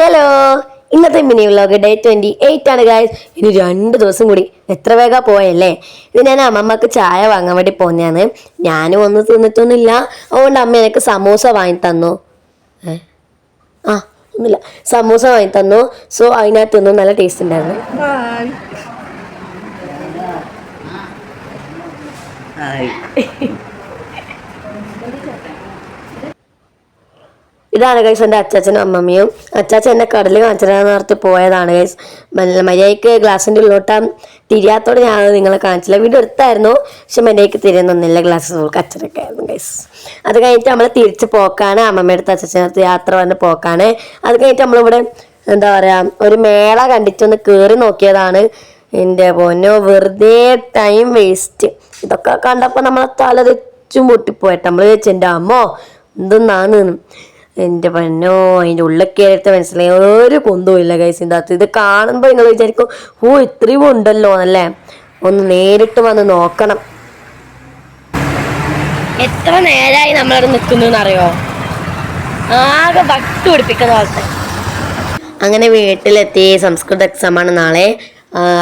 Hello, ഇന്നത്തെ mini vlog day 28 ആണ് guys. ഇനി 2 ദിവസം കൂടി. എത്ര വേഗം പോയല്ലേ. ഇത് ഞാൻ അമ്മമ്മക്ക് ചായ വാങ്ങാൻ വേണ്ടി പോന്നെയാണ്. ഞാനും ഒന്നും തിന്നിട്ടൊന്നുമില്ല. അതുകൊണ്ട് അമ്മ എനിക്ക് സമൂസ വാങ്ങി തന്നു. ഒന്നുമില്ല, സമൂസ വാങ്ങി തന്നു. സോ അതിനകത്തൊന്നും നല്ല ടേസ്റ്റ് ഉണ്ടായിരുന്നു. ഇതാണ് ഗൈസ് എൻ്റെ അച്ചാച്ചനും അമ്മമ്മയും. അച്ചാച്ചൻ എന്നെ കടൽ കാണിച്ചിടാന്ന് പറഞ്ഞിട്ട് പോയതാണ് ഗൈസ്. മര്യാദയ്ക്ക് ഗ്ലാസിൻ്റെ ഉള്ളോട്ട തിരിയാത്തോടെ ഞാൻ നിങ്ങളെ കാണിച്ചില്ല. വീഡിയോ എടുത്തായിരുന്നു, പക്ഷെ മര്യാദയ്ക്ക് തിരിയുന്നൊന്നുമില്ല. ഗ്ലാസ് കച്ചറൊക്കെ ആയിരുന്നു ഗൈസ്. അത് കഴിഞ്ഞിട്ട് നമ്മൾ തിരിച്ച് പോക്കാണ്. അമ്മമ്മ അടുത്ത് അച്ചാച്ചനടുത്ത് യാത്ര വന്ന് പോക്കാണ്. അത് കഴിഞ്ഞിട്ട് നമ്മളിവിടെ എന്താ പറയുക, ഒരു മേള കണ്ടിട്ടൊന്ന് കയറി നോക്കിയതാണ്. എൻ്റെ പൊന്നോ, വെറുതെ ടൈം വേസ്റ്റ്. ഇതൊക്കെ കണ്ടപ്പോൾ നമ്മളെ തല തെച്ചും പൊട്ടിപ്പോയിട്ട് നമ്മൾ വെച്ച് എൻ്റെ അമ്മോ എന്തെന്നാണ്. എൻ്റെ പൊന്നോ, അതിൻ്റെ ഉള്ളിൽ കയറിയിട്ട് മനസ്സിലായി ഒരു കുന്തവും ഇല്ല ഗൈസ്. ഇതിൻ്റെ അകത്ത് ഇത് കാണുമ്പോൾ നിങ്ങൾ വിചാരിക്കും ഇത്രയും ഉണ്ടല്ലോ എന്നല്ലേ. ഒന്ന് നേരിട്ട് വന്ന് നോക്കണം. എത്ര നേരമായി നമ്മളവിടെ നിൽക്കുന്നു അറിയോ, ആകെ വട്ട് പിടിപ്പിക്കുന്ന പോലത്തെ. അങ്ങനെ വീട്ടിലെത്തി. സംസ്കൃത എക്സാമാണ് നാളെ.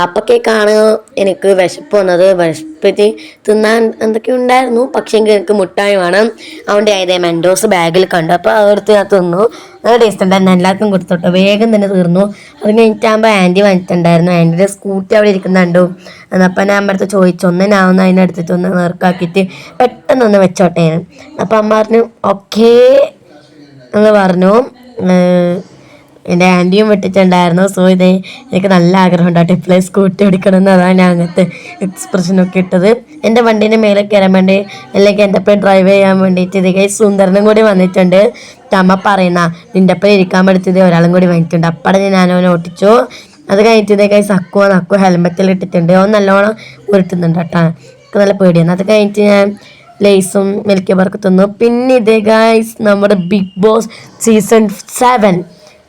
അപ്പൊക്കേക്കാണ് എനിക്ക് വിശപ്പ് വന്നത്. വിശപ്പിച്ച് തിന്നാൻ എന്തൊക്കെ ഉണ്ടായിരുന്നു, പക്ഷേ എനിക്ക് മുട്ടായി വേണം. അതുകൊണ്ട് ഏതേ മെൻഡോസ് ബാഗിൽ കണ്ടു. അപ്പോൾ അതെടുത്ത് ഞാൻ തിന്നു. നല്ല ടേസ്റ്റ് ഉണ്ടായിരുന്നു. എല്ലാവർക്കും കൊടുത്തോട്ടോ. വേഗം തന്നെ തീർന്നു. അത് കഴിഞ്ഞിട്ടാകുമ്പോൾ ആൻറ്റി വന്നിട്ടുണ്ടായിരുന്നു. ആൻറ്റിയുടെ സ്കൂട്ടി അവിടെ ഇരിക്കുന്നുണ്ടോ. അപ്പം ഞാൻ അമ്മടുത്ത് ചോദിച്ചു, ഒന്നിനാവുന്ന അതിനെടുത്തിട്ട് ഒന്ന് നേർക്കാക്കിയിട്ട് പെട്ടെന്നൊന്ന് വെച്ചോട്ടെ. അപ്പം അമ്മ പറഞ്ഞു ഓക്കേ എന്ന് പറഞ്ഞു. എൻ്റെ ആൻറ്റിയും വിട്ടിട്ടുണ്ടായിരുന്നു. സോ ഇതേ എനിക്ക് നല്ല ആഗ്രഹം ഉണ്ടായിട്ട് ഇപ്പോഴേ സ്കൂട്ടി ഓടിക്കണമെന്ന്. അതാണ് ഞാൻ അങ്ങനത്തെ എക്സ്പ്രഷനൊക്കെ ഇട്ടത്. എൻ്റെ വണ്ടീൻ്റെ മേലെ കയറാൻ വേണ്ടി, അല്ലെങ്കിൽ എൻ്റെ ഒപ്പം ഡ്രൈവ് ചെയ്യാൻ വേണ്ടിയിട്ട് ഇതേ സുന്ദരനും കൂടി വന്നിട്ടുണ്ട്. അമ്മ പറയുന്ന നിൻ്റെ ഒപ്പം ഇരിക്കാൻ പഠിച്ചത് ഒരാളും കൂടി വന്നിട്ടുണ്ട്. അപ്പടെ ഞാനവനെ ഓട്ടിച്ചു. അത് കഴിഞ്ഞിട്ട് ഇതേ നക്കു ഹെൽമെറ്റിൽ ഇട്ടിട്ടുണ്ട്. അവൻ നല്ലോണം ഉരുട്ടുന്നുണ്ട് കേട്ടോ. എനിക്ക് നല്ല പേടിയാണ്. അത് കഴിഞ്ഞിട്ട് ഞാൻ ലേസും മിൽക്കി ബാർക്ക് തിന്നു. പിന്നെ ഇതേ ഗൈസ് നമ്മുടെ ബിഗ് ബോസ് സീസൺ 7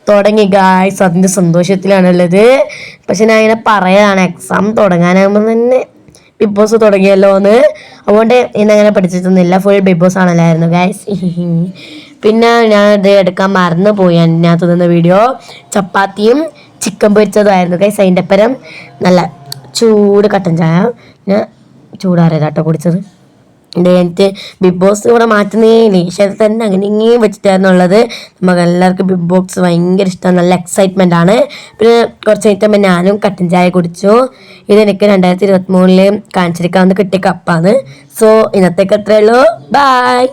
തുടങ്ങി ഗായ്സ്. അതിൻ്റെ സന്തോഷത്തിലാണുള്ളത്. പക്ഷെ ഞാൻ ഇങ്ങനെ പറയാണ്, എക്സാം തുടങ്ങാനാകുമ്പോൾ തന്നെ ബിഗ് ബോസ് തുടങ്ങിയല്ലോ എന്ന്. അതുകൊണ്ട് ഇന്നങ്ങനെ പഠിച്ചിട്ടൊന്നുമില്ല. ഫുൾ ബിഗ് ബോസ് ആണല്ലായിരുന്നു ഗായ്സ്. പിന്നെ ഞാൻ ഇത് എടുക്കാൻ മറന്നു പോയി. അതിനകത്ത് നിന്ന് വീഡിയോ ചപ്പാത്തിയും ചിക്കൻ പൊരിച്ചതുമായിരുന്നു ഗായ്സ്. അതിൻ്റെ പരം നല്ല ചൂട് കട്ടൻ ചായ ഞാൻ ചൂടാറിയതാട്ടോ കുടിച്ചത്. എനിക്ക് ബിഗ് ബോസ് ഇവിടെ മാറ്റുന്നേ ഇല്ല. ഈശ്വരത്തിൽ തന്നെ അങ്ങനെ ഇങ്ങനെയും വെച്ചിട്ടായിരുന്നുള്ളത്. നമുക്ക് എല്ലാവർക്കും ബിഗ് ബോസ് ഭയങ്കര ഇഷ്ടമാണ്. നല്ല എക്സൈറ്റ്മെൻ്റ് ആണ്. പിന്നെ കുറച്ച് കഴിഞ്ഞിട്ട് ഞാനും കട്ടൻ ചായ കുടിച്ചു. ഇതെനിക്ക് 2023 കാണിച്ചിരിക്കാവുന്ന കിട്ടിയ കപ്പാണ്. സോ ഇന്നത്തേക്ക് അത്രയേ ഉള്ളൂ. ബൈ.